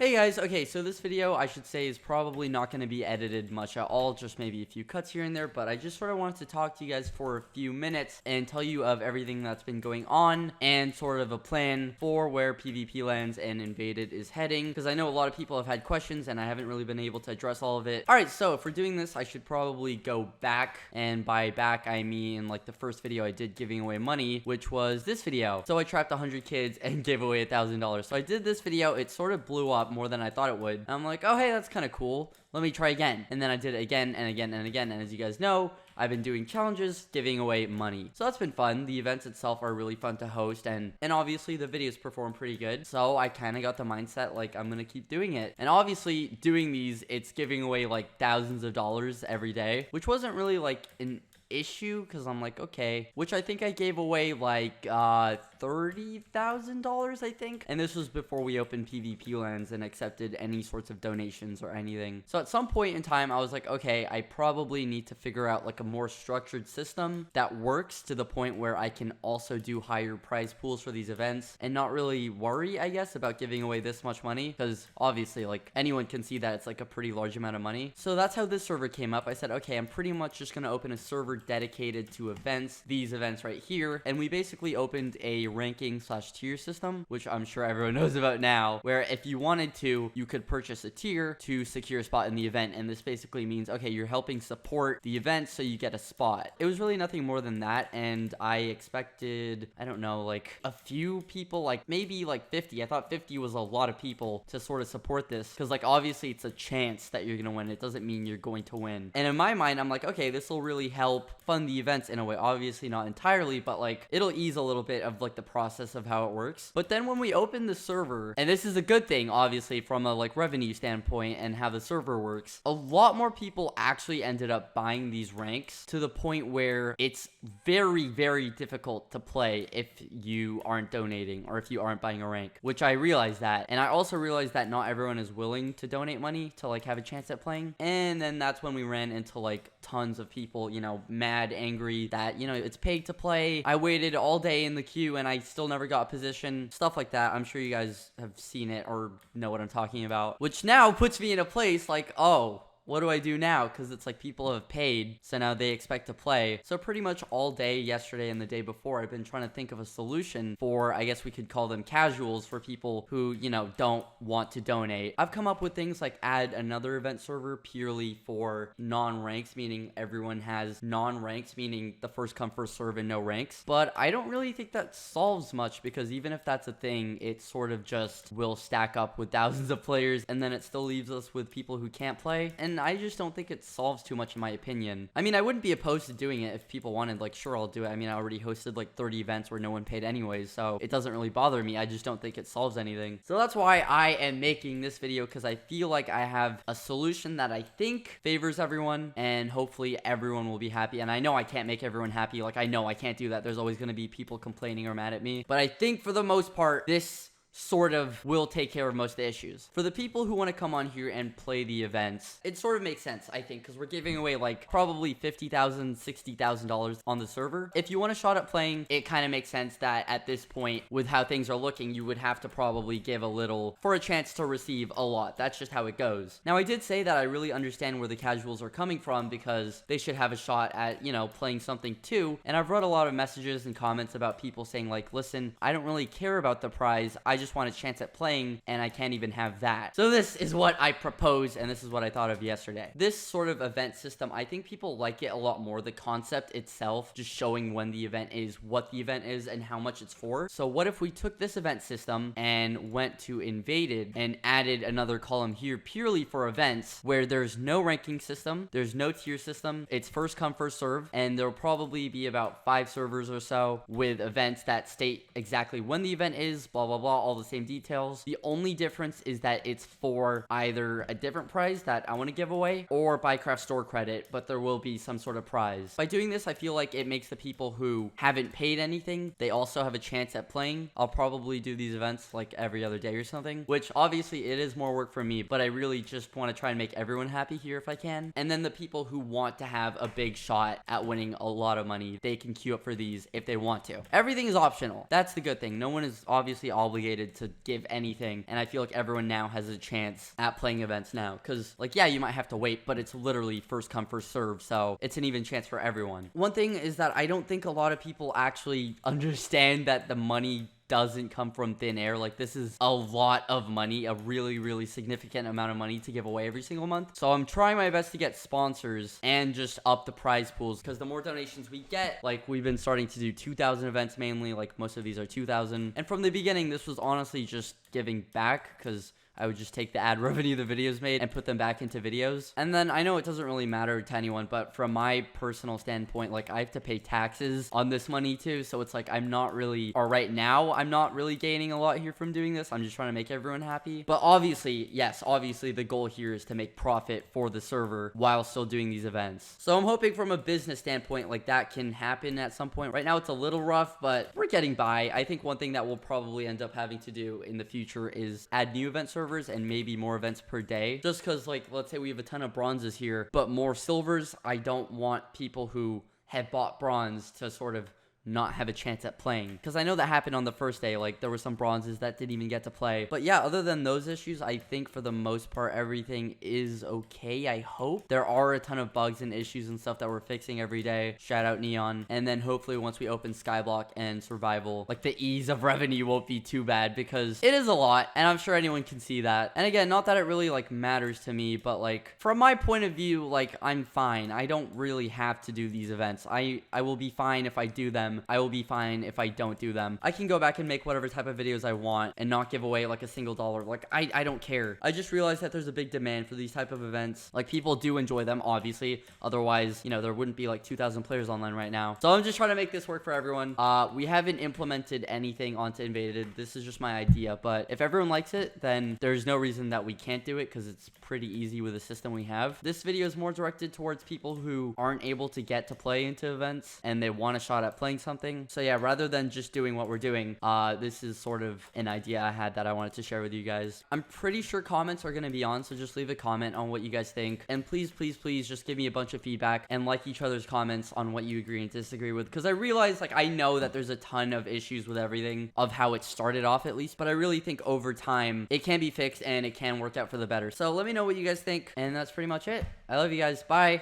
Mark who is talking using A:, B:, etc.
A: Hey guys, okay, so this video I should say is probably not going to be edited much at all, just maybe a few cuts here and there, but I just sort of wanted to talk to you guys for a few minutes and tell you of everything that's been going on and sort of a plan for where pvplands and invaded is heading, because I know a lot of people have had questions and I haven't really been able to address all of it. Alright, so for doing this, I should probably go back, and by back I mean like the first video I did giving away money, which was this video. So I trapped 100 kids and gave away $1,000. So I did this video, it sort of blew up more than I thought it would. And I'm like, oh hey, that's kind of cool, let me try again. And then I did it again and again and again, and as you guys know, I've been doing challenges, giving away money. So that's been fun. The events itself are really fun to host, and obviously the videos perform pretty good. So I kind of got the mindset like I'm gonna keep doing it. And obviously doing these, it's giving away like thousands of dollars every day, which wasn't really like an issue because I'm like, okay, which I think I gave away like $30,000 I think, and this was before we opened pvplands and accepted any sorts of donations or anything. So at some point in time I was like, okay, I probably need to figure out like a more structured system that works to the point where I can also do higher prize pools for these events and not really worry, I guess, about giving away this much money, because obviously like anyone can see that it's like a pretty large amount of money. So that's how this server came up. I said, okay, I'm pretty much just gonna open a server dedicated to events, these events right here, and we basically opened a ranking slash tier system, which I'm sure everyone knows about now, where if you wanted to, you could purchase a tier to secure a spot in the event, and this basically means, okay, you're helping support the event so you get a spot. It was really nothing more than that, and I expected, I don't know, like a few people, like maybe like 50. I thought 50 was a lot of people to sort of support this, because like obviously it's a chance that you're gonna win. It doesn't mean you're going to win. And in my mind, I'm like, okay, this will really help fund the events in a way. Obviously not entirely, but like it'll ease a little bit of like the process of how it works. But then when we opened the server, and this is a good thing obviously from a like revenue standpoint and how the server works, a lot more people actually ended up buying these ranks to the point where it's very, very difficult to play if you aren't donating or if you aren't buying a rank, which I realized that. And I also realized that not everyone is willing to donate money to like have a chance at playing. And then that's when we ran into like tons of people, you know, mad, angry that, you know, it's paid to play. I waited all day in the queue and I still never got a position, stuff like that. I'm sure you guys have seen it or know what I'm talking about, which now puts me in a place like, oh, what do I do now? Because it's like people have paid, so now they expect to play. So pretty much all day yesterday and the day before, I've been trying to think of a solution for, I guess we could call them casuals, for people who, you know, don't want to donate. I've come up with things like add another event server purely for non-ranks, meaning everyone has non-ranks, meaning the first come first serve and no ranks. But I don't really think that solves much, because even if that's a thing, it sort of just will stack up with thousands of players, and then it still leaves us with people who can't play. And I just don't think it solves too much in my opinion. I mean, I wouldn't be opposed to doing it if people wanted, like, sure, I'll do it. I mean, I already hosted like 30 events where no one paid anyways, so it doesn't really bother me. I just don't think it solves anything. So that's why I am making this video, because I feel like I have a solution that I think favors everyone, and hopefully everyone will be happy. And I know I can't make everyone happy. Like, I know I can't do that. There's always going to be people complaining or mad at me. But I think for the most part, this sort of will take care of most of the issues. For the people who want to come on here and play the events, it sort of makes sense, I think, because we're giving away like probably $50,000, $60,000 on the server. If you want a shot at playing, it kind of makes sense that at this point, with how things are looking, you would have to probably give a little for a chance to receive a lot. That's just how it goes. Now, I did say that I really understand where the casuals are coming from, because they should have a shot at, you know, playing something too. And I've read a lot of messages and comments about people saying like, listen, I don't really care about the prize, I just want a chance at playing, and I can't even have that. So this is what I propose, and this is what I thought of yesterday. This sort of event system, I think people like it a lot more. The concept itself, just showing when the event is, what the event is, and how much it's for. So what if we took this event system and went to invaded and added another column here purely for events, where there's no ranking system, there's no tier system, it's first come first serve, and there'll probably be about 5 servers or so with events that state exactly when the event is, blah blah blah, all the same details. The only difference is that it's for either a different prize that I want to give away or Bycraft store credit, but there will be some sort of prize. By doing this, I feel like it makes the people who haven't paid anything, they also have a chance at playing. I'll probably do these events like every other day or something, which obviously it is more work for me, but I really just want to try and make everyone happy here if I can. And then the people who want to have a big shot at winning a lot of money, they can queue up for these if they want to. Everything is optional. That's the good thing. No one is obviously obligated Invaded to give anything, and I feel like everyone now has a chance at playing events now, because like, yeah, you might have to wait, but it's literally first come first serve, so it's an even chance for everyone. One thing is that I don't think a lot of people actually understand that the money doesn't come from thin air. Like, this is a lot of money, a really significant amount of money to give away every single month. So I'm trying my best to get sponsors and just up the prize pools, because the more donations we get, like, we've been starting to do 2,000 events mainly, like most of these are 2,000, and from the beginning this was honestly just giving back, because I would just take the ad revenue the videos made and put them back into videos. And then I know it doesn't really matter to anyone, but from my personal standpoint, like, I have to pay taxes on this money too. So it's like, I'm not really, or right now, I'm not really gaining a lot here from doing this. I'm just trying to make everyone happy. But obviously, yes, obviously the goal here is to make profit for the server while still doing these events. So I'm hoping from a business standpoint, like, that can happen at some point. Right now it's a little rough, but we're getting by. I think one thing that we'll probably end up having to do in the future is add new event servers and maybe more events per day, just because, like, let's say we have a ton of bronzes here but more silvers. I don't want people who have bought bronze to sort of not have a chance at playing, because I know that happened on the first day. Like, there were some bronzes that didn't even get to play. But yeah, other than those issues, I think for the most part everything is okay. I hope. There are a ton of bugs and issues and stuff that we're fixing every day. Shout out Neon. And then hopefully once we open Skyblock and Survival, like, the ease of revenue won't be too bad, because it is a lot, and I'm sure anyone can see that. And again, not that it really, like, matters to me, but, like, from my point of view, like, I'm fine. I don't really have to do these events. I will be fine if I do them. I will be fine if I don't do them. I can go back and make whatever type of videos I want and not give away, like, a single dollar. Like, I don't care. I just realized that there's a big demand for these type of events. Like, people do enjoy them, obviously. Otherwise, you know, there wouldn't be like 2,000 players online right now. So I'm just trying to make this work for everyone. We haven't implemented anything onto Invaded. This is just my idea, but if everyone likes it, then there's no reason that we can't do it, because it's pretty easy with the system we have. This video is more directed towards people who aren't able to get to play into events and they want a shot at playing something. So yeah, rather than just doing what we're doing, this is sort of an idea I had that I wanted to share with you guys. I'm pretty sure comments are going to be on, so just leave a comment on what you guys think. And please just give me a bunch of feedback and like each other's comments on what you agree and disagree with. Because I realize, like, I know that there's a ton of issues with everything, of how it started off at least, but I really think over time it can be fixed and it can work out for the better. So let me know what you guys think, and that's pretty much it. I love you guys. Bye.